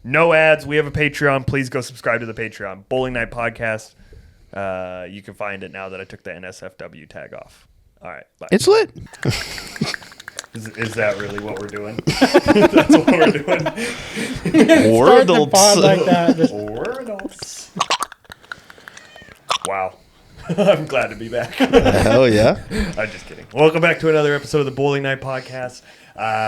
No ads. We have a Patreon. Please go subscribe to the Patreon. Bowling Night Podcast. You can find it now that I took the NSFW tag off. All right. Bye. It's lit. Is that really what we're doing? That's what we're doing. Wordles. Like that. Wordles. Wow. I'm glad to be back. Hell yeah. I'm just kidding. Welcome back to another episode of the Bowling Night Podcast.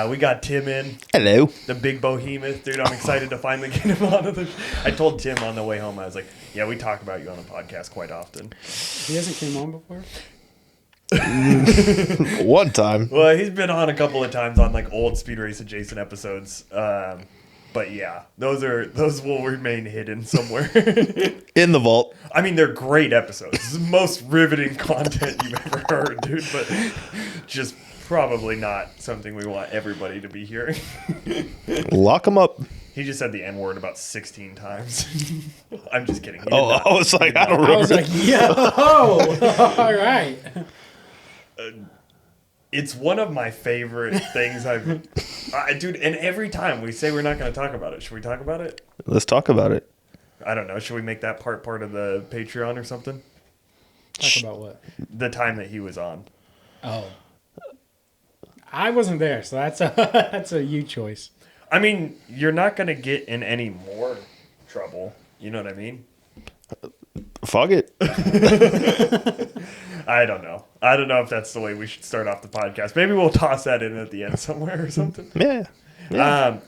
We got Tim in. Hello. The big behemoth. Dude, I'm excited to finally get him on the I told Tim on the way home, I was like, yeah, we talk about you on the podcast quite often. He hasn't came on before? One time. Well, he's been on a couple of times on like old Speed Race adjacent episodes. But yeah, those will remain hidden somewhere. In the vault. I mean, they're great episodes. This is the most riveting content you've ever heard, dude. But just probably not something we want everybody to be hearing. Lock them up. He just said the N-word about 16 times. I'm just kidding. I was like, I don't remember. I was like, yo, all right. It's one of my favorite things dude, and every time we say we're not going to talk about it. Should we talk about it? Let's talk about it. I don't know. Should we make that part of the Patreon or something? Talk about what? The time that he was on. Oh. I wasn't there, so that's a you choice. I mean, you're not going to get in any more trouble. You know what I mean? Fuck it. I don't know. I don't know if that's the way we should start off the podcast. Maybe we'll toss that in at the end somewhere or something. Yeah.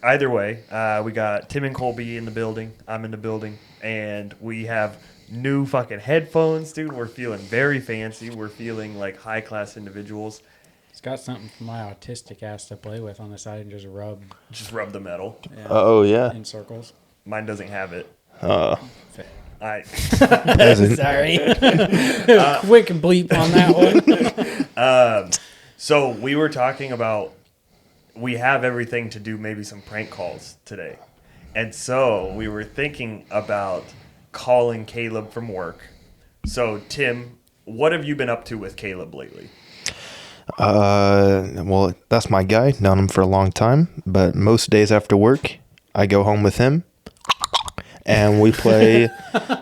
Either way, we got Tim and Colby in the building. I'm in the building. And we have new fucking headphones, dude. We're feeling very fancy. We're feeling like high-class individuals. It's got something for my autistic ass to play with on the side and just rub. Just rub the metal. Yeah, Oh, yeah. in circles. Mine doesn't have it. Sorry. Quick bleep on that one. So we were talking about we have everything to do maybe some prank calls today. And so we were thinking about calling Caleb from work. So Tim, what have you been up to with Caleb lately? Well, that's my guy. Known him for a long time. But most days after work, I go home with him. And we play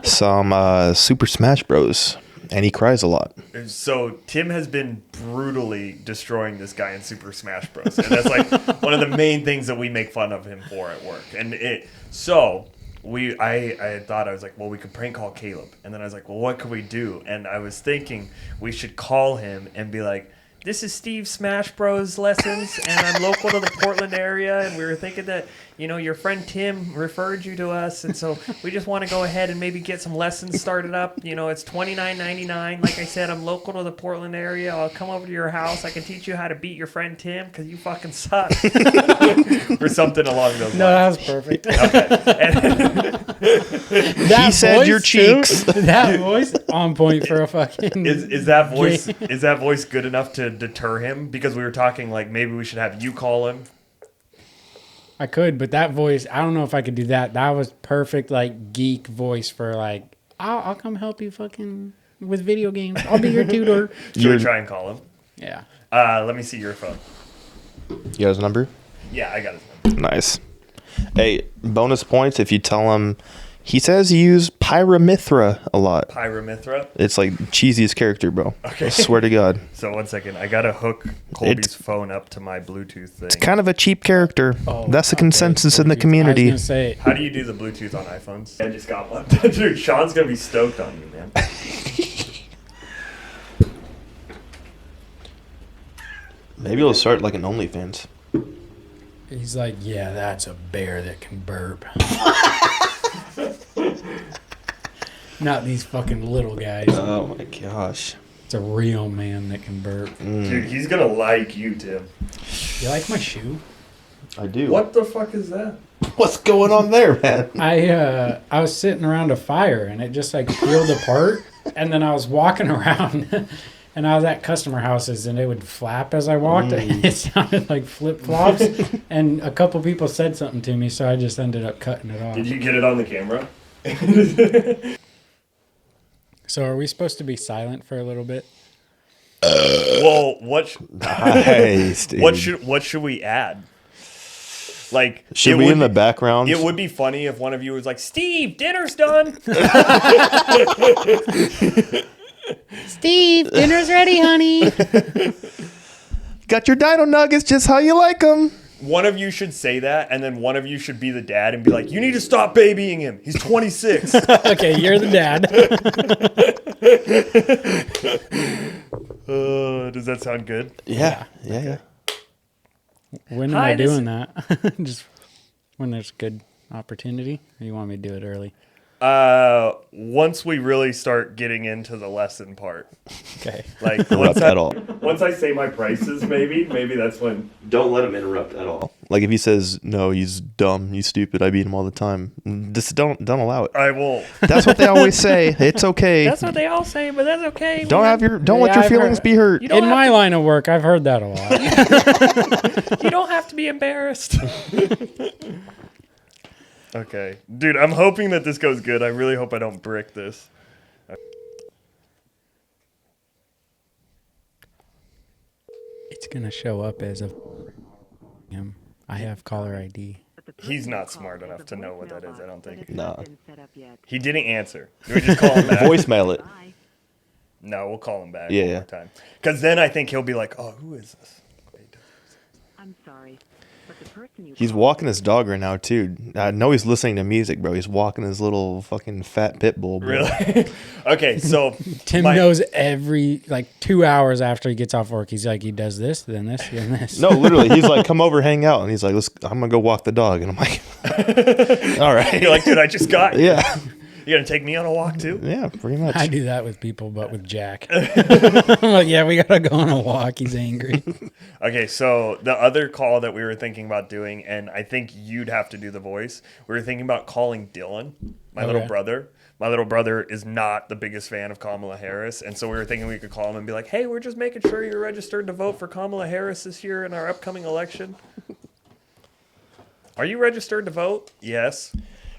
some Super Smash Bros. And he cries a lot. So Tim has been brutally destroying this guy in Super Smash Bros. And that's like one of the main things that we make fun of him for at work. And I thought, I was like, well, we could prank call Caleb. And then I was like, well, what could we do? And I was thinking we should call him and be like, this is Steve's Smash Bros. Lessons, and I'm local to the Portland area, and we were thinking that, your friend Tim referred you to us, and so we just want to go ahead and maybe get some lessons started up. It's $29.99. Like I said, I'm local to the Portland area. I'll come over to your house. I can teach you how to beat your friend Tim because you fucking suck. Or something along those lines. No, that was perfect. Okay. He said your cheeks. That voice on point for a fucking. Is that voice good enough to deter him? Because we were talking like maybe we should have you call him. I could, but that voice, I don't know if I could do that. That was perfect, like geek voice for like, I'll come help you fucking with video games. I'll be your tutor. Should we try and call him? Yeah. Let me see your phone. You got his number? Yeah, I got his number. Nice. Hey, bonus points if you tell him. He says you use Pyramithra a lot. Pyramithra? It's like cheesiest character, bro. Okay. I swear to God. So 1 second. I got to hook Colby's phone up to my Bluetooth thing. It's kind of a cheap character. Oh, that's the okay. consensus in the I community. was gonna say, How do you do the Bluetooth on iPhones? I just got one. Dude, Sean's going to be stoked on you, man. Maybe he'll start like an OnlyFans. he's like, yeah, that's a bear that can burp. Not these fucking little guys. Oh my gosh. It's a real man that can burp. Dude, he's going to like you, Tim. You like my shoe? I do. What the fuck is that? What's going on there, man? I was sitting around a fire and it just like peeled apart, and then I was walking around and I was at customer houses and it would flap as I walked. It sounded like flip flops, and a couple people said something to me, so I just ended up cutting it off. Did you get it on the camera? So are we supposed to be silent for a little bit? Well, Nice, dude. what should we add? Like, Should it be would in the background. It would be funny if one of you was like, Steve, dinner's done. Steve, dinner's ready, honey. Got your dino nuggets just how you like them. One of you should say that, and then one of you should be the dad and be like, you need to stop babying him. He's 26. Okay, you're the dad. Does that sound good? Yeah. When am Hi, I this- doing that? Just when there's good opportunity? Or you want me to do it early? Once we really start getting into the lesson part. Okay. Like, Interrupt at all. once I say my prices, maybe that's when. Don't let him interrupt at all. Like if he says no, he's dumb, he's stupid. I beat him all the time. Just don't allow it. I will. That's what they always say. It's okay. That's what they all say, but that's okay. Don't let Yeah, your I've feelings heard- be hurt. You don't In have my line of work, I've heard that a lot. You don't have to be embarrassed. Okay. Dude, I'm hoping that this goes good. I really hope I don't brick this. It's gonna show up as a him. I have caller ID. He's not smart enough to know what that is, I don't think. Nah. He didn't answer. Do we just call him back? Voicemail it. No, we'll call him back Yeah, one yeah. more time. Because then I think he'll be like, oh, who is this? I'm sorry, but the person you He's called- walking his dog right now too. I know he's listening to music, bro. He's walking his little fucking fat pit bull, bro. Really? Okay, so Tim knows every 2 hours after he gets off work. He's like, he does this, then this, then this. No, literally, he's like, come over, hang out, and he's like, I'm gonna go walk the dog, and I'm like, all right, you're like, dude, I just got you. yeah, You gonna take me on a walk too? yeah, pretty much. I do that with people, but with Jack. I'm like, yeah, we gotta go on a walk. He's angry. Okay, so the other call that we were thinking about doing, and I think you'd have to do the voice, we were thinking about calling Dylan, my little Okay. brother. My little brother is not the biggest fan of Kamala Harris, and so we were thinking we could call him and be like, hey, we're just making sure you're registered to vote for Kamala Harris this year in our upcoming election. Are you registered to vote? Yes.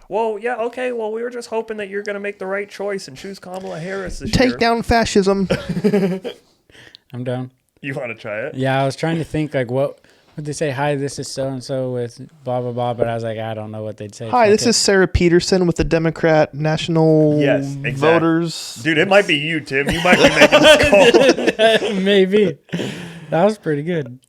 Well, yeah, okay. Well, we were just hoping that you're going to make the right choice and choose Kamala Harris this year. Take down fascism. I'm down. You want to try it? Yeah, I was trying to think what would they say? Hi, this is so and so with blah blah blah. But I was like, I don't know what they'd say. Hi, Fuck this it. is Sarah Peterson with the Democrat National Yes, exactly. Voters. Dude, it might be you, Tim. You might be making this call. Maybe. That was pretty good.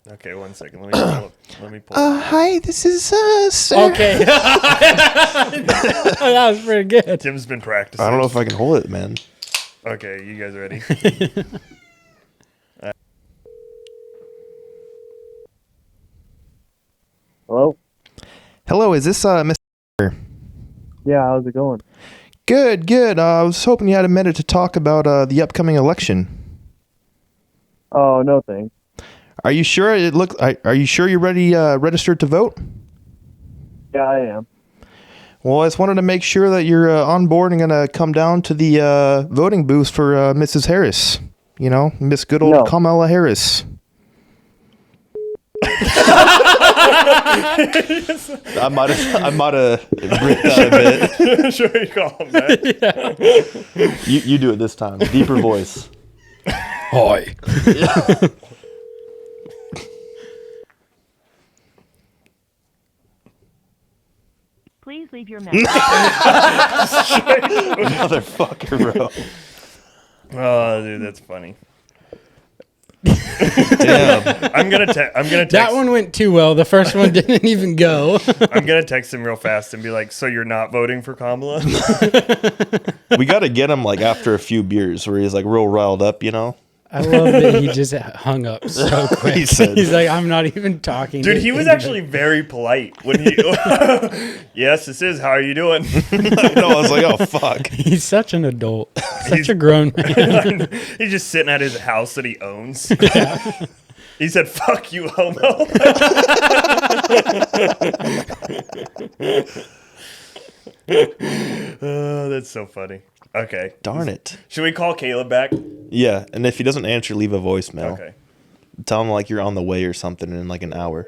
Okay, 1 second. Let me pull it. Hi, this is Sarah. Okay. That was pretty good. Tim's been practicing. I don't know if I can hold it, man. Okay, you guys ready? Hello? Hello, is this Mr. Yeah, how's it going? Good, good. I was hoping you had a minute to talk about the upcoming election. Oh, no thanks. Are you sure Are you sure you're ready registered to vote? Yeah, I am. Well, I just wanted to make sure that you're on board and gonna come down to the voting booth for Mrs. Harris. You know, Miss good old No. Kamala Harris. I might have bricked that a bit. Sure, you call him back. You do it this time. Deeper voice. Hi. Please leave your message. Motherfucker, bro. Oh, dude, that's funny. Damn. I'm gonna text. That one went too well. The first one didn't even go. I'm gonna text him real fast and be like, "So you're not voting for Kamala?" We got to get him like after a few beers where he's like real riled up, you know? I love that he just hung up so quick. He said- He's like, I'm not even talking. Dude, to he was anybody." actually very polite when he. Yes, this is. How are you doing? No, I was like, oh, fuck. He's such an adult, such He's- a grown man. He's just sitting at his house that he owns. He said, "Fuck you, homo." Oh, that's so funny. Okay. Darn it. Should we call Caleb back? Yeah, and if he doesn't answer, leave a voicemail. Okay. Tell him like you're on the way or something in like an hour.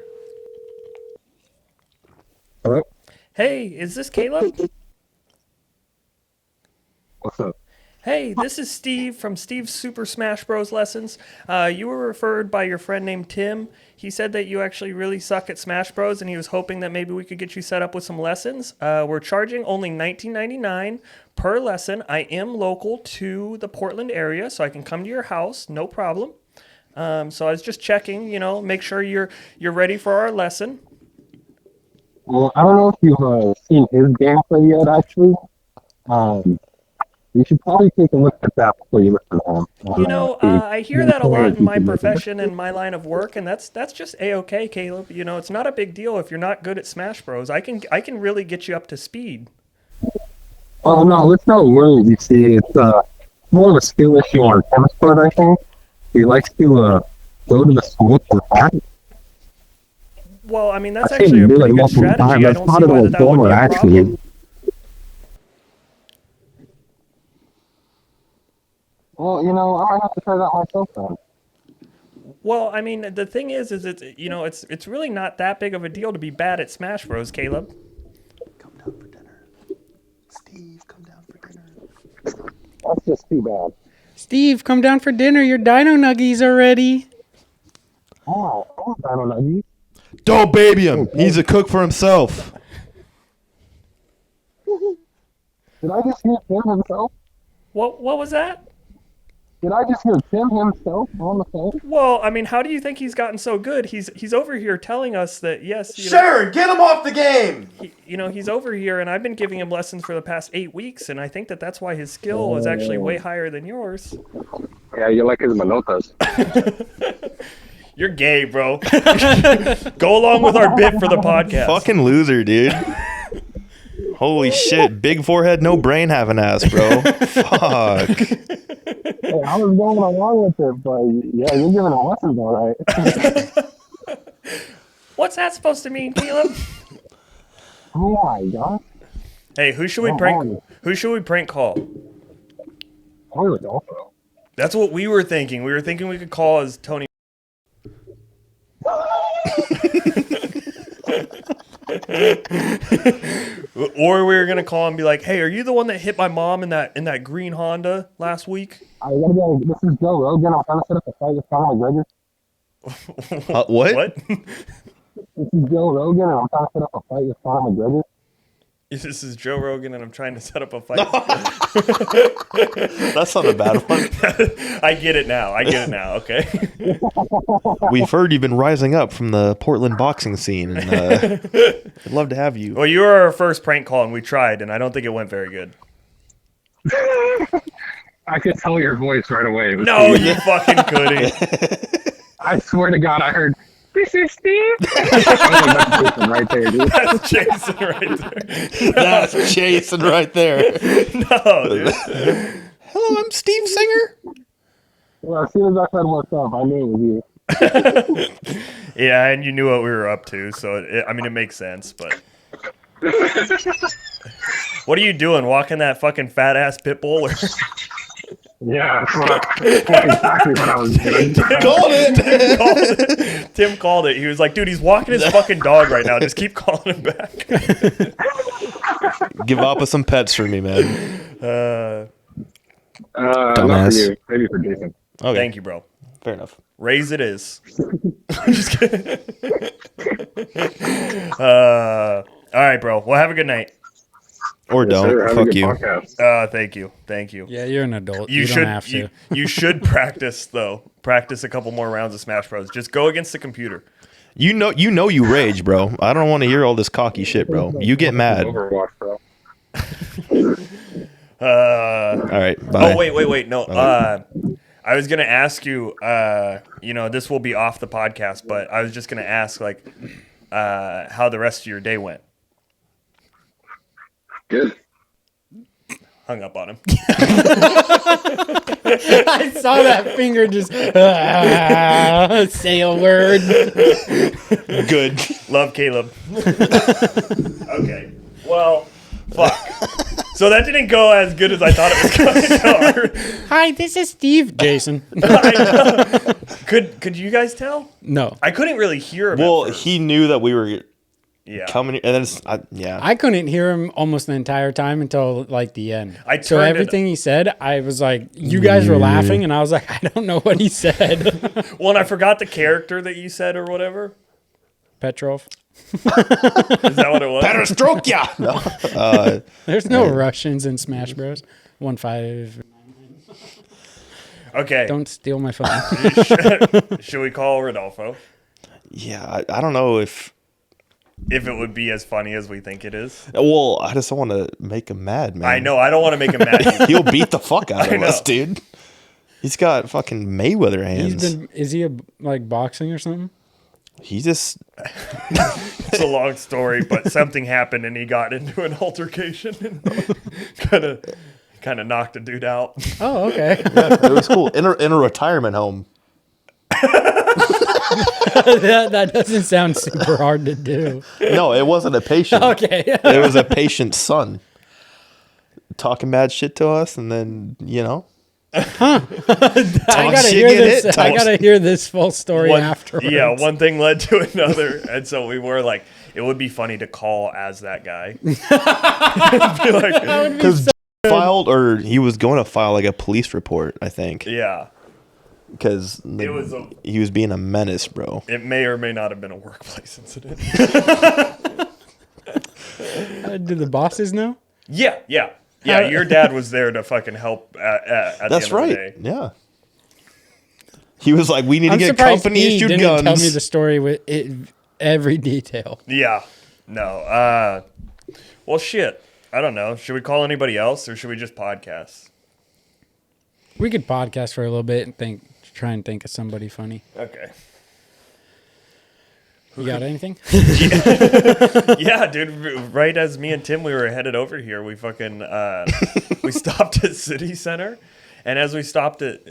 Hey, is this Caleb? What's up? Hey, this is Steve from Steve's Super Smash Bros. Lessons. You were referred by your friend named Tim. He said that you actually really suck at Smash Bros. And he was hoping that maybe we could get you set up with some lessons. We're charging only $19.99 per lesson. I am local to the Portland area, so I can come to your house, no problem. So I was just checking, make sure you're ready for our lesson. Well, I don't know if you've seen his gameplay yet, actually. You should probably take a look at that before you listen to him. I hear that a lot in my profession and my line of work, and that's just A-okay, Caleb. It's not a big deal if you're not good at Smash Bros. I can really get you up to speed. Oh, no, it's no worries. You see, it's more of a skill issue on Tim's part, I think. He likes to go to the school for that. Well, I mean, that's actually a pretty good strategy. I don't see why that would be a problem. Well, I might have to try that myself then. Well, I mean, the thing is it's really not that big of a deal to be bad at Smash Bros, Caleb. Come down for dinner. Steve, come down for dinner. That's just too bad. Steve, come down for dinner. Your dino nuggies are ready. Oh, I don't know. Don't baby him. He's a cook for himself. Did I just hear Tim himself? What was that? Did I just hear Tim himself on the phone? Well, I mean, how do you think he's gotten so good? He's over here telling us that, yes... Sure, get him off the game! He's over here, and I've been giving him lessons for the past 8 weeks, and I think that's why his skill is actually way higher than yours. Yeah, you like his manotas. You're gay, bro. Go along with our bit for the podcast. Fucking loser, dude. Holy shit. Big forehead, no brain having ass, bro. Fuck. Hey, I was going along with it, but yeah, you're giving a lesson, all right. What's that supposed to mean, Caleb? Oh my god. Hey, who should we prank call? Oh, also. That's what we were thinking. We were thinking we could call as Tony. Or we were gonna call and be like, "Hey, are you the one that hit my mom in that green Honda last week?" I gotta go. This is Joe Rogan. I'm trying to set up a fight with Conor McGregor. What? This is Joe Rogan, and I'm trying to set up a fight with Conor McGregor. This is Joe Rogan, and I'm trying to set up a fight. That's not a bad one. I get it now. Okay. We've heard you've been rising up from the Portland boxing scene, and I'd love to have you. Well, you were our first prank call, and we tried, and I don't think it went very good. I could tell your voice right away. No, you fucking couldn't. I swear to God, I heard, "This is Steve." That's Jason right there, dude. That's Jason right there. That's Jason right there. No, dude. Hello, I'm Steve Singer. Well, as soon as I said what's up, I knew it was you. Yeah, and you knew what we were up to, so it makes sense, but... What are you doing, walking that fucking fat-ass pit bull? Yeah, that's exactly what I was doing. Tim called it. He was like, dude, he's walking his fucking dog right now. Just keep calling him back. Give Appa some pets for me, man. Not for you. Maybe for Jason. Okay. Thank you, bro. Fair enough. Raise it is. I'm just kidding. All right, bro. Well, have a good night. Or don't. Fuck you. Thank you. Yeah, you're an adult. You don't have to. You should practice though. Practice a couple more rounds of Smash Bros. Just go against the computer. You know you rage, bro. I don't want to hear all this cocky shit, bro. You get mad. Overwatch, bro. All right. Bye. Oh wait. No. I was gonna ask you. This will be off the podcast, but I was just gonna ask how the rest of your day went. Good. Hung up on him. I saw that finger just say a word. Good. Love, Caleb. Okay. Well, fuck. So that didn't go as good as I thought it was going to. Hi, this is Steve. Jason. Could you guys tell? No. I couldn't really hear him. Well, at first. he knew that we were. Yeah. coming, and then it's yeah. I couldn't hear him almost the entire time until like the end. So turned it- everything he said, I was like, you guys were laughing, and I was like, I don't know what he said. Well, and I forgot the character that you said or whatever. Petrov. Is that what it was? Perestroika. No. There's no Russians in Smash Bros. 1-5. Okay. Don't steal my phone. Should we call Rodolfo? Yeah, I don't know if. If it would be as funny as we think it is. Well, I just don't want to make him mad, man. I know. I don't want to make him mad. either. He'll beat the fuck out I of us, know. dude. He's got fucking Mayweather hands. Is he like boxing or something? He just. It's a long story, but something happened and he got into an altercation and kind of knocked a dude out. Oh, okay. It was cool. In a retirement home. that doesn't sound super hard to do. No, it wasn't a patient. Okay. It was a patient's son. Talking bad shit to us, and then, I gotta hear this. I gotta hear this full story afterwards. Yeah, one thing led to another, and so we were like, it would be funny to call as that guy. Be like, because filed, or he was going to file like a police report, I think, yeah, because he was being a menace, bro. it may or may not have been a workplace incident. Do the bosses know? Yeah. Your dad was there to fucking help at That's the end right. of the day. Yeah. He was like, we need to I'm get surprised company he issued didn't guns. tell me the story with every detail. Yeah. No. Well, shit. I don't know. Should we call anybody else or should we just podcast? We could podcast for a little bit and try and think of somebody funny. Okay. You got anything? Yeah, dude. Right as me and Tim, we were headed over here. We fucking we stopped at City Center, and as we stopped at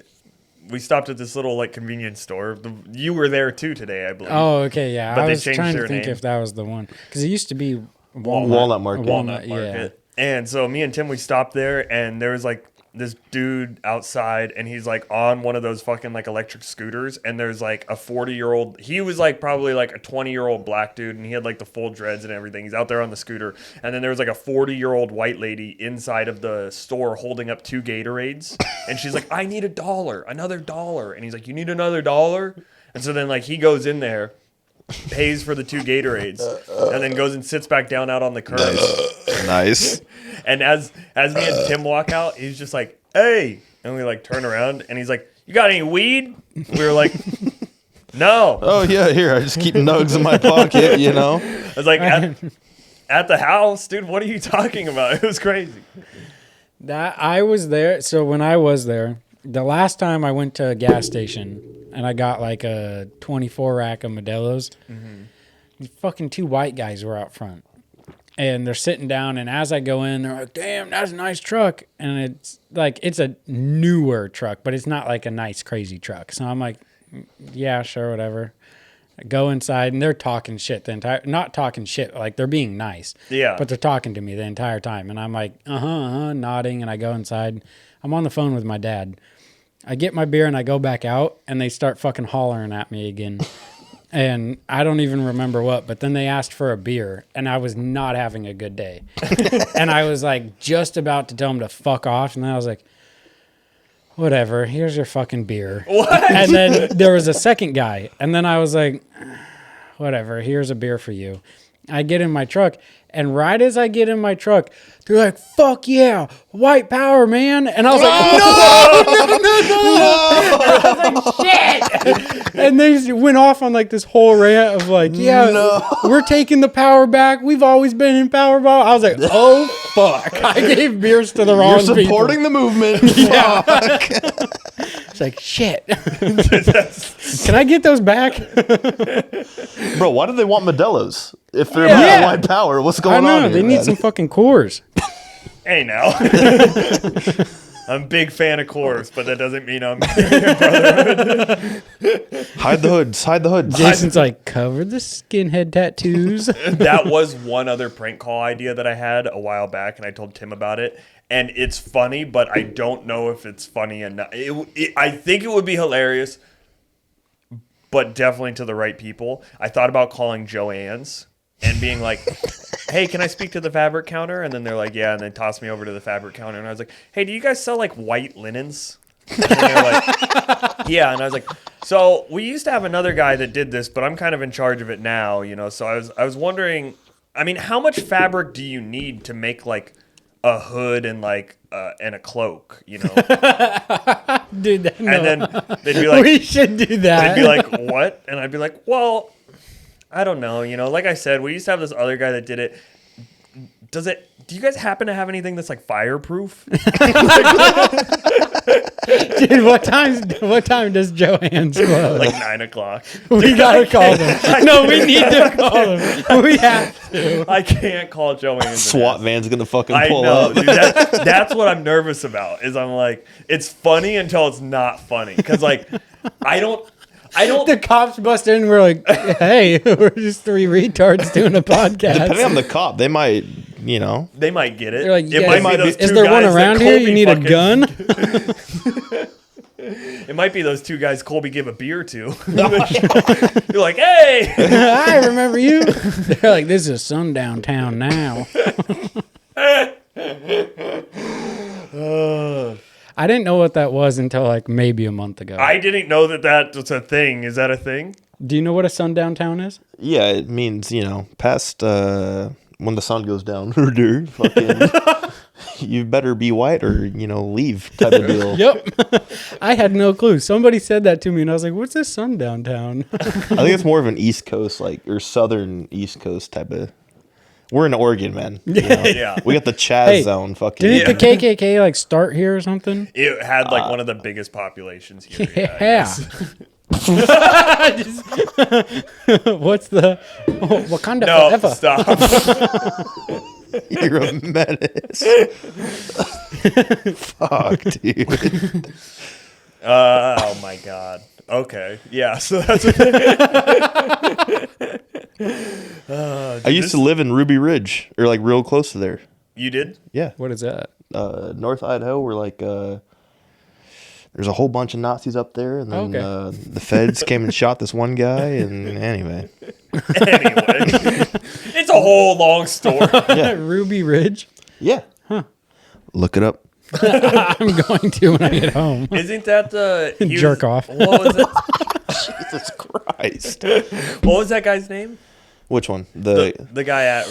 this little like convenience store. You were there too today, I believe. Oh, okay, yeah. But I they was changed trying to their think name. if that was the one because it used to be Walnut Market. Walnut, Market. And so me and Tim, we stopped there, and there was like this dude outside, and he's like on one of those fucking like electric scooters, and there's like a 40-year-old. He was like probably like a 20-year-old black dude, and he had like the full dreads and everything. He's out there on the scooter, and then there was like a 40-year-old white lady inside of the store holding up 2 Gatorades, and she's like, "I need $1, another $1," and he's like, "You need another $1?" And so then like he goes in there, pays for the 2 Gatorades, and then goes and sits back down out on the curb. Nice. And as me and Tim walk out, he's just like, "Hey," and we like turn around, and he's like, "You got any weed?" We were like, "No." Oh, yeah, here. I just keep nugs in my pocket, you know? I was like, at the house, dude. What are you talking about? It was crazy. That I was there. So when I was there, the last time I went to a gas station and I got like a 24 rack of Modelo's, these fucking 2 white guys were out front. And they're sitting down, and as I go in, they're like, "Damn, that's a nice truck." And it's like, it's a newer truck, but it's not like a nice, crazy truck. So I'm like, yeah, sure, whatever. I go inside, and they're talking shit not talking shit, like they're being nice. Yeah. But they're talking to me the entire time. And I'm like, nodding, and I go inside. I'm on the phone with my dad. I get my beer, and I go back out, and they start fucking hollering at me again. And I don't even remember what, but then they asked for a beer, and I was not having a good day. And I was like just about to tell them to fuck off, and then I was like, whatever, here's your fucking beer. What? And then there was a second guy, and then I was like, whatever, here's a beer for you. I get in my truck, and right as I get in my truck, they're like, "Fuck yeah, white power, man!" And I was like, "No!" I was like, "Shit!" And they just went off on like this whole rant of like, "Yeah, we're taking the power back. We've always been in power ball." I was like, "Oh fuck!" I gave beers to the wrong You're supporting people. the movement. Yeah. It's like, shit. Can I get those back? Bro, why do they want Modelo's? If they're Yeah. about white power, what's I going know. on here, They need man? some fucking Coors. Hey, now. I'm a big fan of Coors, but that doesn't mean I'm. Hide the hoods. Hide the hoods. Jason's like, cover the skinhead tattoos. That was one other prank call idea that I had a while back, and I told Tim about it. And it's funny, but I don't know if it's funny enough. I think it would be hilarious, but definitely to the right people. I thought about calling Joanne's and being like, hey, can I speak to the fabric counter? And then they're like, yeah, and then toss me over to the fabric counter. And I was like, hey, do you guys sell like white linens? And they're like, yeah. And I was like, so we used to have another guy that did this, but I'm kind of in charge of it now, you know? So I was wondering, I mean, how much fabric do you need to make like a hood and like and a cloak, you know? Dude, no. And then they'd be like, we should do that. they'd be like, what? And I'd be like, well, I don't know, you know, like I said, we used to have this other guy that did it. Do you guys happen to have anything that's like fireproof? Dude, what time does Joanne's close? Like 9 o'clock. We gotta call them. No, we need to call them. We have to. I can't call Joanne. SWAT van's gonna fucking I pull know, up. dude. That's what I'm nervous about. Is I'm like, it's funny until it's not funny. Because like, I don't. The cops bust in and we're like, hey, we're just three retards doing a podcast. Depending on the cop, they might, you know. They might get it. They're like, It yeah, might be those is two there one guys that around here? You Colby need a fucking- gun? It might be those two guys Colby gave a beer to. You're like, hey. I remember you. They're like, this is sundown town now. I didn't know what that was until like maybe a month ago. I didn't know that was a thing. Is that a thing? Do you know what a sundown town is? Yeah, it means, you know, past when the sun goes down, fucking, you better be white or, you know, leave type of deal. Yep. I had no clue. Somebody said that to me and I was like, what's this sundown town? I think it's more of an East Coast, like, or Southern East Coast type of. We're in Oregon, man. You know? Yeah. We got the Chaz Hey, zone, fucking. Didn't the KKK like start here or something? It had like one of the biggest populations here. I Yeah. guess. What's the Wakanda No, forever? stop. You're a menace. Fuck, dude. Oh my god. Okay. Yeah. So that's. I used to live in Ruby Ridge, or like real close to there. You did? Yeah. What is that? North Idaho, we're like, there's a whole bunch of Nazis up there, and then Okay. the feds came and shot this one guy, and anyway. Anyway, it's a whole long story. Ruby Ridge? Yeah. Look it up. I'm going to when I get home. Isn't that the he was- Jerk off. What was it? Jesus Christ. What was that guy's name? Which one? The guy at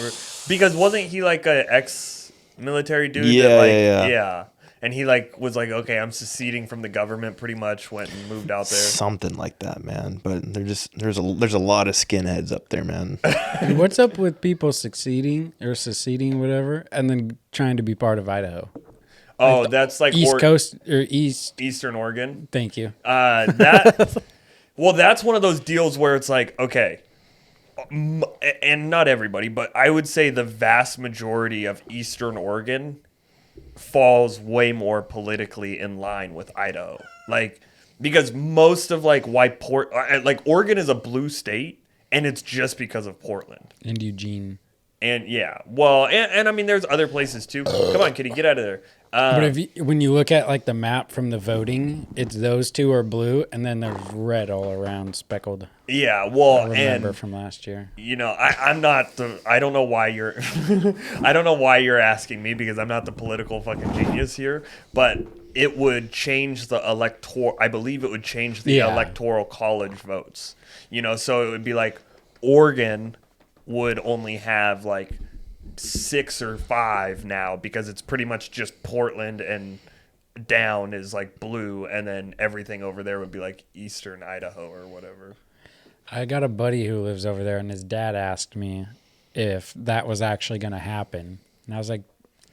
because wasn't he like a ex-military dude? Yeah, that, like, yeah. And he like was like, okay, I'm seceding from the government. Pretty much went and moved out there. Something like that, man. But there's a lot of skinheads up there, man. And what's up with people seceding, whatever, and then trying to be part of Idaho? Oh, that's like East Coast or East. Eastern Oregon. Thank you. That well, that's one of those deals where it's like, okay, and not everybody, but I would say the vast majority of Eastern Oregon falls way more politically in line with Idaho. Like, because most of like why like Oregon is a blue state, and it's just because of Portland. And Eugene. And yeah, well, and I mean, there's other places too. Come on, kitty, get out of there. But when you look at like the map from the voting, it's those two are blue, and then there's red all around, speckled. Yeah, well, I remember and from last year. you know, I'm not the. I don't know why you're. I don't know why you're asking me because I'm not the political fucking genius here. But it would change the electoral. I believe it would change the electoral college votes. You know, so it would be like Oregon would only have like 6 or 5 now because it's pretty much just Portland and down is like blue, and then everything over there would be like Eastern Idaho or whatever. I got a buddy who lives over there, and his dad asked me if that was actually going to happen. And I was like,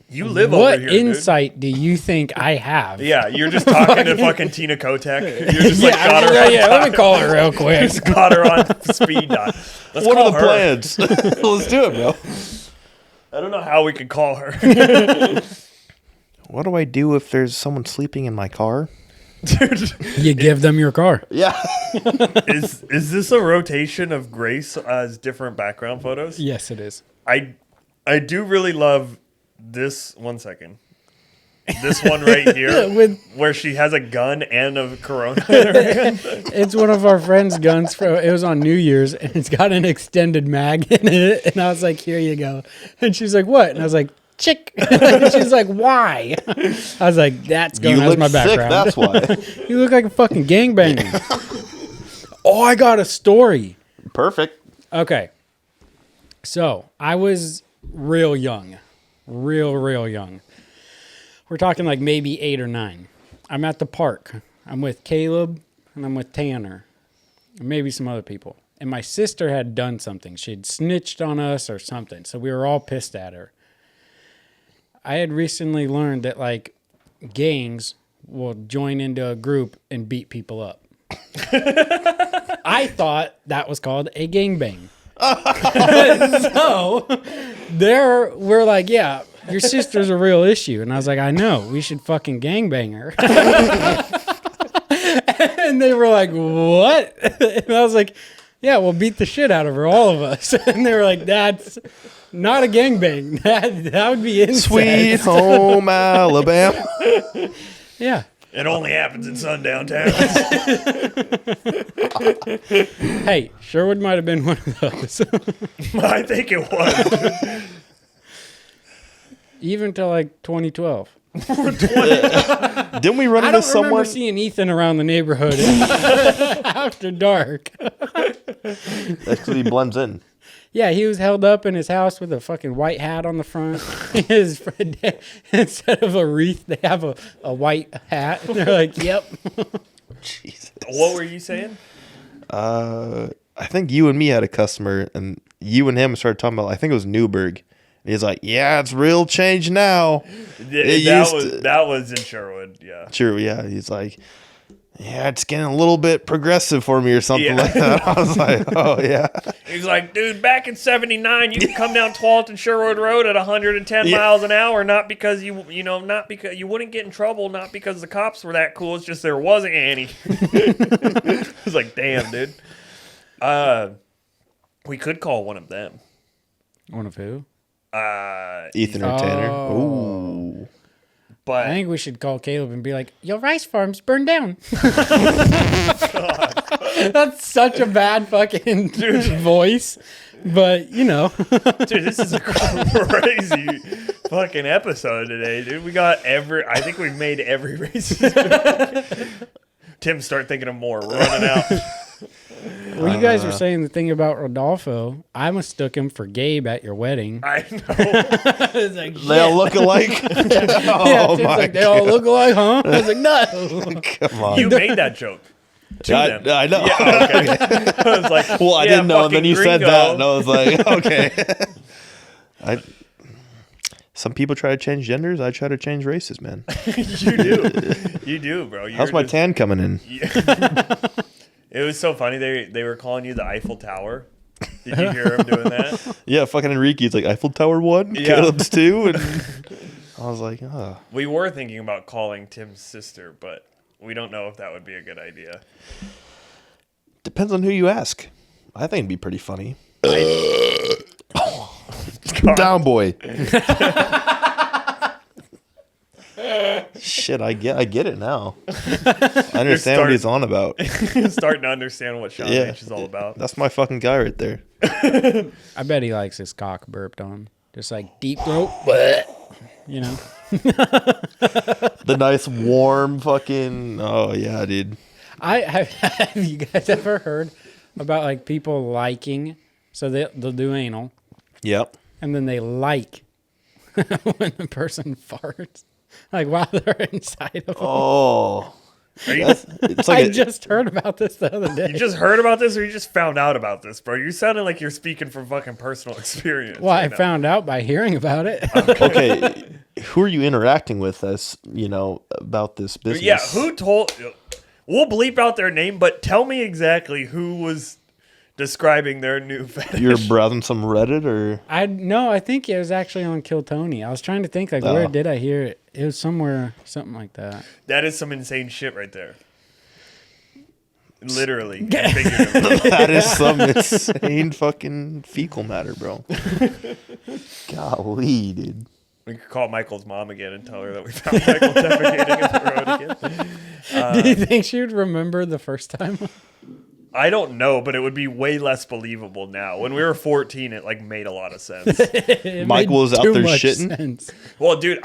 You live what over here, dude. insight do you think I have? Yeah, you're just talking to fucking Tina Kotek. You're just like got her on let me call her real quick. just got her on speed dial. Let's What call are the her. plans? Let's do it, bro. I don't know how we could call her. What do I do if there's someone sleeping in my car? Dude, You give them your car. Yeah. is this a rotation of Grace as different background photos? Yes, it is. I do really love this. 1 second. This one right here, With- where she has a gun and a Corona in her hand. It's one of our friends' guns. It was on New Year's, and it's got an extended mag in it. And I was like, "Here you go." And she's like, "What?" And I was like, "Chick." And she's like, "Why?" I was like, "That's going You as look my sick, background." that's why. You look like a fucking gangbanger. Oh, I got a story. Perfect. Okay. So I was real young. Real young. We're talking like maybe 8 or 9. I'm at the park. I'm with Caleb and I'm with Tanner. And maybe some other people. And my sister had done something. She'd snitched on us or something. So we were all pissed at her. I had recently learned that like gangs will join into a group and beat people up. I thought that was called a gangbang. So we're like, yeah, your sister's a real issue. And I was like, I know, we should fucking gangbang her. And they were like, what? And I was like, yeah, we'll beat the shit out of her, all of us. And they were like, that's not a gangbang. That would be incest. Sweet home Alabama. Yeah. It only happens in sundown towns. Hey, Sherwood might have been one of those. I think it was. Even till like 2012. Didn't we run I into don't remember someone? seeing Ethan around the neighborhood after dark. That's because he blends in. Yeah, he was held up in his house with a fucking white hat on the front. His friend, instead of a wreath, they have a white hat. And they're like, yep. Jesus. What were you saying? I think you and me had a customer, and you and him started talking about, I think it was Newburgh. And he's like, yeah, it's real change now. That was in Sherwood, yeah. True, yeah. He's like, yeah, it's getting a little bit progressive for me or something Yeah. like that. I was like, oh, yeah. He's like, dude, back in '79, you could come down Tualatin Sherwood Road at 110 Yeah. miles an hour, not because not because you wouldn't get in trouble, not because the cops were that cool. It's just there wasn't any. I was like, damn, dude. We could call one of them. One of who? Ethan or Tanner. Oh. Ooh. But I think we should call Caleb and be like, your rice farm's burned down. That's such a bad fucking voice. But, dude, this is a crazy fucking episode today, dude. We got I think we've made every racist joke. Tim, start thinking of more. We're running out. Well, you guys were saying the thing about Rodolfo. I mistook him for Gabe at your wedding. I know. I was like, They all look alike? yeah, Oh, Tim's my like, they all look alike, huh? I was like, no. Come on. You made that joke. To them. I know. Yeah, okay. I was like, Well, I yeah, didn't know, and then fucking you said gringo. that, and I was like, okay. Some people try to change genders. I try to change races, man. You do, bro. How's my tan coming in? It was so funny. They were calling you the Eiffel Tower. Did you hear him doing that? Yeah, fucking Enrique's like Eiffel Tower 1, Yeah. Caleb's 2, and I was like, oh. We were thinking about calling Tim's sister, but we don't know if that would be a good idea. Depends on who you ask. I think it'd be pretty funny. Down, boy. Shit, I get it now. I understand what he's on about. Starting to understand what Sean H is all about. That's my fucking guy right there. I bet he likes his cock burped on. Just like deep throat. You know? The nice warm fucking. Oh yeah, dude. Have you guys ever heard about like people liking? So they'll do anal, Yep. and then they like when the person farts, like while they're inside of them. Oh, Are you, it's like I just heard about this the other day. you just heard about this, or you just found out about this, bro? You sounded like you're speaking from fucking personal experience. Well, I right now. found out by hearing about it. okay. Who are you interacting with as about this business? Yeah, who told? We'll bleep out their name, but tell me exactly who was describing their new fetish. You're browsing some Reddit or? I think it was actually on Kill Tony. I was trying to think like where did I hear it? It was somewhere, something like that. That is some insane shit right there. Literally. and figuratively. That is some insane fucking fecal matter, bro. Golly, dude. We could call Michael's mom again and tell her that we found Michael defecating in the road again. Do you think she would remember the first time? I don't know, but it would be way less believable now. When we were 14, it like made a lot of sense. It Michael made was out too there much shitting? sense. Well, dude, Him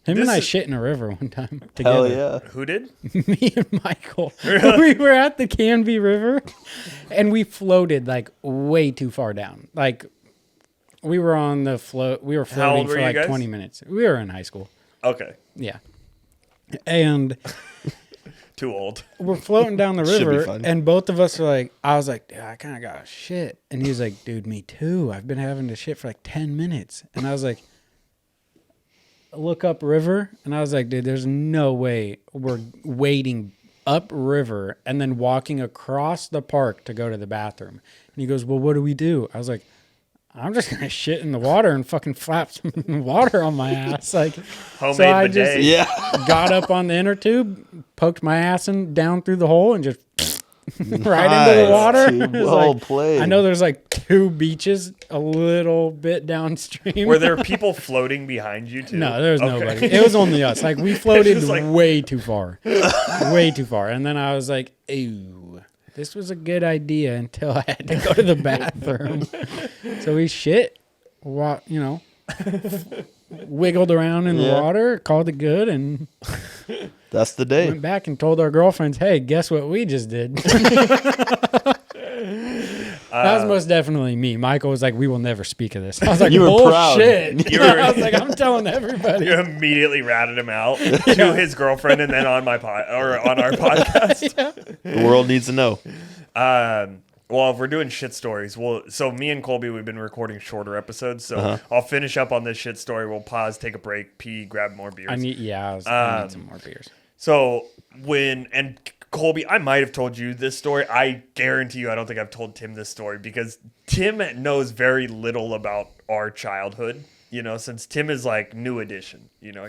This and I is- shit in a river one time together. Hell yeah. who did? Me and Michael. We were at the Canby River and we floated like way too far down. Like we were on the float. We were old floating were for you like guys? 20 minutes. We were in high school. Okay, Yeah. And too old. we're floating down the Should be river fun. and both of us are like, I was like, dude, I kind of got to shit. And he was like, dude, me too. I've been having to shit for like 10 minutes. And I was like, look up river. And I was like, dude, there's no way we're wading up river and then walking across the park to go to the bathroom. And he goes, well, what do we do? I was like, I'm just going to shit in the water and fucking flap some water on my ass. Like, Homemade so I bidet. just Yeah. got up on the inner tube, poked my ass in down through the hole and just right into the Nice, water. dude. It was Well like- played. I know there's like 2 beaches a little bit downstream. Were there people floating behind you too? No, there was Okay. nobody. It was only us. Like we floated just like- way too far, way too far. And then I was like, "Ooh, this was a good idea." Until I had to go to the bathroom. So we shit, wiggled around in the Yeah. water, called it good, and That's the day. went back and told our girlfriends, "Hey, guess what we just did." That was most definitely me. Michael was like, "We will never speak of this." I was like, You were proud. "Bullshit!" You were- I was like, "I'm telling everybody." You immediately ratted him out to his girlfriend and then on our podcast. The world needs to know. Well, if we're doing shit stories, so me and Colby, we've been recording shorter episodes. So Uh-huh. I'll finish up on this shit story. We'll pause, take a break, pee, grab more beers. I need some more beers. So and Colby, I might have told you this story. I guarantee you, I don't think I've told Tim this story because Tim knows very little about our childhood. You know, since Tim is like new edition. You know,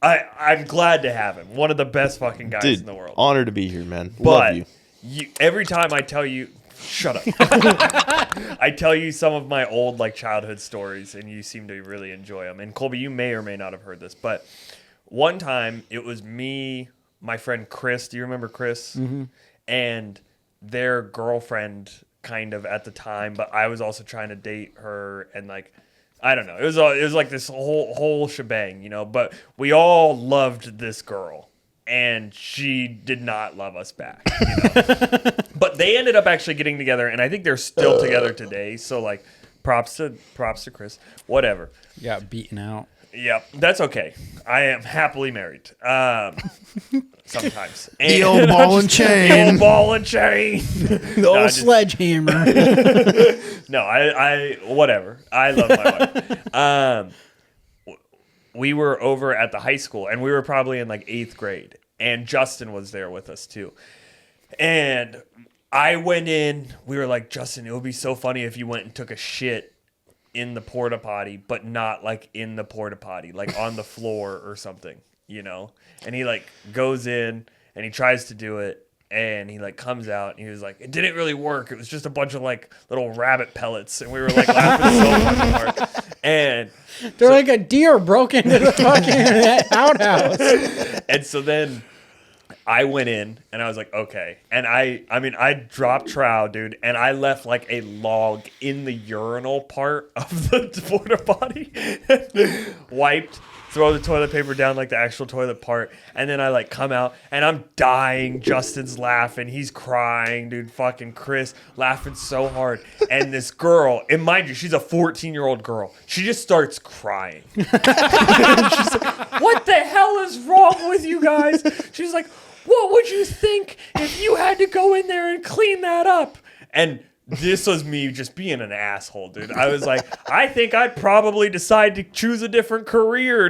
I'm glad to have him. One of the best fucking guys Dude, in the world. honor to be here, man. But Love you. every time I tell you, shut up. I tell you some of my old like childhood stories, and you seem to really enjoy them. And Colby, you may or may not have heard this, but one time it was me, my friend Chris. Do you remember Chris? Mm-hmm. And their girlfriend, kind of at the time, but I was also trying to date her, and like. I don't know. It was like this whole shebang, you know. But we all loved this girl, and she did not love us back. You know? But they ended up actually getting together, and I think they're still together today. So like, props to Chris. Whatever. Got beaten out. Yep, that's okay. I am happily married. Sometimes. The old ball and The chain. old ball and chain. The No, old just- sledgehammer. No, I whatever. I love my wife. We were over at the high school, and we were probably in like 8th grade, and Justin was there with us too. And I went in. We were like, Justin, it would be so funny if you went and took a shit in the porta potty, but not like in the porta potty, like on the floor or something, you know. And he like goes in and he tries to do it. And he like comes out and he was like, it didn't really work. It was just a bunch of like little rabbit pellets. And we were like laughing so fucking hard. And They're like a deer broke into the fucking outhouse. and so then I went in and I was like, okay. And I dropped trow, dude. And I left like a log in the urinal part of the porta potty. Wiped, throw the toilet paper down like the actual toilet part. And then I like come out and I'm dying. Justin's laughing. He's crying, dude. Fucking Chris laughing so hard. And this girl, and mind you, she's a 14-year-old girl. She just starts crying. She's like, what the hell is wrong with you guys? She's like, what would you think if you had to go in there and clean that up? And this was me just being an asshole, dude. I was like, I think I'd probably decide to choose a different career.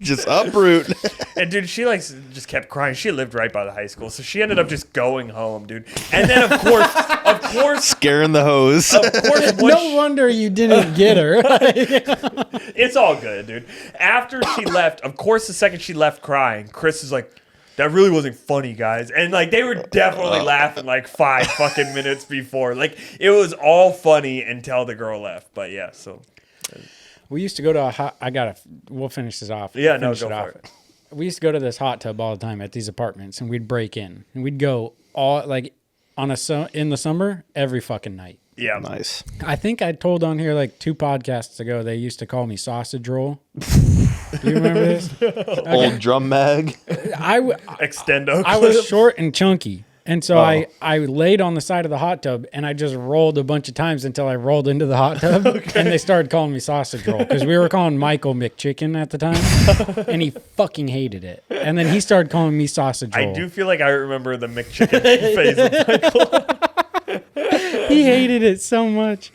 Just uproot. And dude, she like just kept crying. She lived right by the high school, so she ended up just going home, dude. And then of course, Scaring the hose. No wonder you didn't get her. it's all good, dude. After she left, of course, the second she left crying, Chris is like, that really wasn't funny, guys. And like they were definitely laughing like 5 fucking minutes before. Like it was all funny until the girl left. But yeah, so We used to go to a hot. We'll finish this off. Yeah, no, Finish go it for off. it. We used to go to this hot tub all the time at these apartments, and we'd break in, and we'd go all like in the summer every fucking night. Yeah. Nice. I think I told on here like 2 podcasts ago they used to call me sausage roll. Do you remember this? Old drum mag. Extendo. I was clip. short and chunky. And so I laid on the side of the hot tub and I just rolled a bunch of times until I rolled into the hot tub. And they started calling me sausage roll because we were calling Michael McChicken at the time. And he fucking hated it. And then he started calling me sausage roll. I do feel like I remember the McChicken phase of Michael. He hated it so much.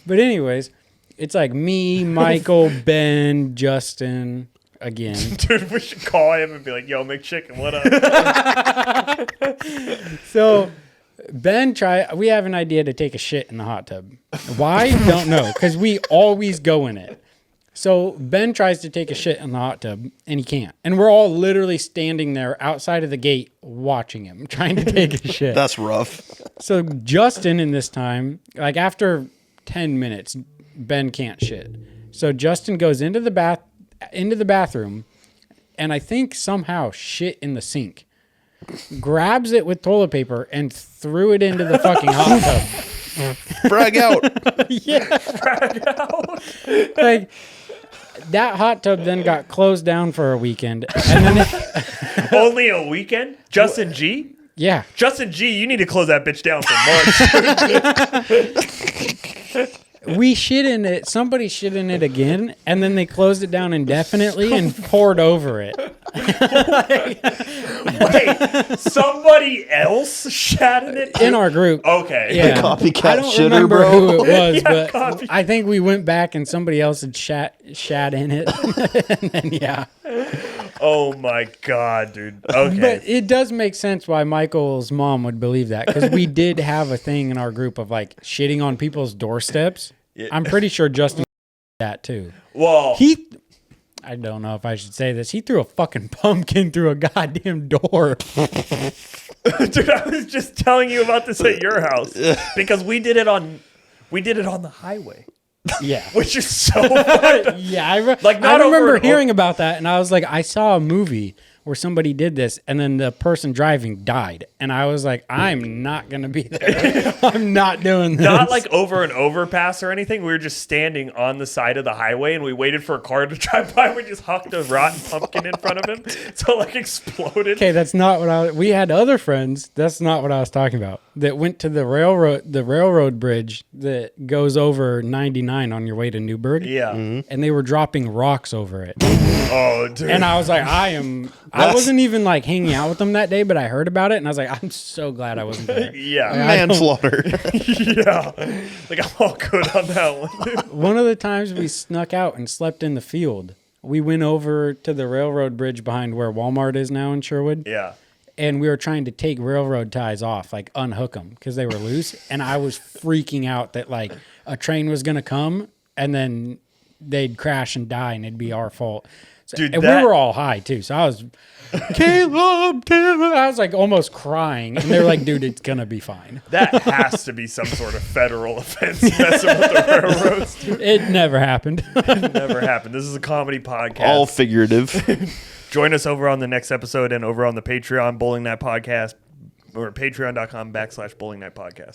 But anyways, it's like me, Michael, Ben, Justin, again. Dude, we should call him and be like, yo, McChicken, what up? So we have an idea to take a shit in the hot tub. Why? Don't know. Because we always go in it. So Ben tries to take a shit in the hot tub and he can't. And we're all literally standing there outside of the gate watching him trying to take a shit. That's rough. So Justin in this time, like after 10 minutes, Ben can't shit. So Justin goes into the bathroom and I think somehow shit in the sink. Grabs it with toilet paper and threw it into the fucking hot tub. Brag out. Yeah. Like that hot tub then got closed down for a weekend. And then Only a weekend? Justin G? yeah. Justin G, you need to close that bitch down for months. We shit in it. Somebody shit in it again, and then they closed it down indefinitely and poured over it. Wait, somebody else shat in it? In our group. Okay. Yeah. Copycat I don't shitter, remember bro. who it was, Yeah, but I think we went back and somebody else had shat in it. And then, yeah. Oh my God, dude. Okay. But it does make sense why Michael's mom would believe that, because we did have a thing in our group of like shitting on people's doorsteps. Yeah. I'm pretty sure Justin that too. Well, I don't know if I should say this. He threw a fucking pumpkin through a goddamn door. dude, I was just telling you about this at your house because we did it on the highway, Yeah. which is so fucked. Yeah, I not over remember and hearing about that, and I was like, I saw a movie where somebody did this, and then the person driving died, and I was like, I'm not gonna be there. I'm not doing this. Not like over an overpass or anything. We were just standing on the side of the highway and we waited for a car to drive by. We just hucked a rotten pumpkin in front of him, so it like exploded. Okay, that's not what we had other friends. That's not what I was talking about. That went to the railroad bridge that goes over 99 on your way to Newburgh. Yeah. And they were dropping rocks over it. Oh, dude. And I was like, I wasn't even like hanging out with them that day, but I heard about it and I was like, I'm so glad I wasn't there. Yeah. Manslaughter. Yeah. Like, I'm all good on that one. One of the times we snuck out and slept in the field, we went over to the railroad bridge behind where Walmart is now in Sherwood. Yeah. And we were trying to take railroad ties off, like unhook them because they were loose. And I was freaking out that like a train was going to come and then they'd crash and die and it'd be our fault. So, Dude, and that- we were all high too. So I was, Caleb. I was like almost crying. And they're like, dude, it's going to be fine. That has to be some sort of federal offense messing with the railroads. Dude. It never happened. It never happened. This is a comedy podcast. All figurative. Join us over on the next episode and over on the Patreon Bowling Night Podcast or patreon.com/Bowling Night Podcast.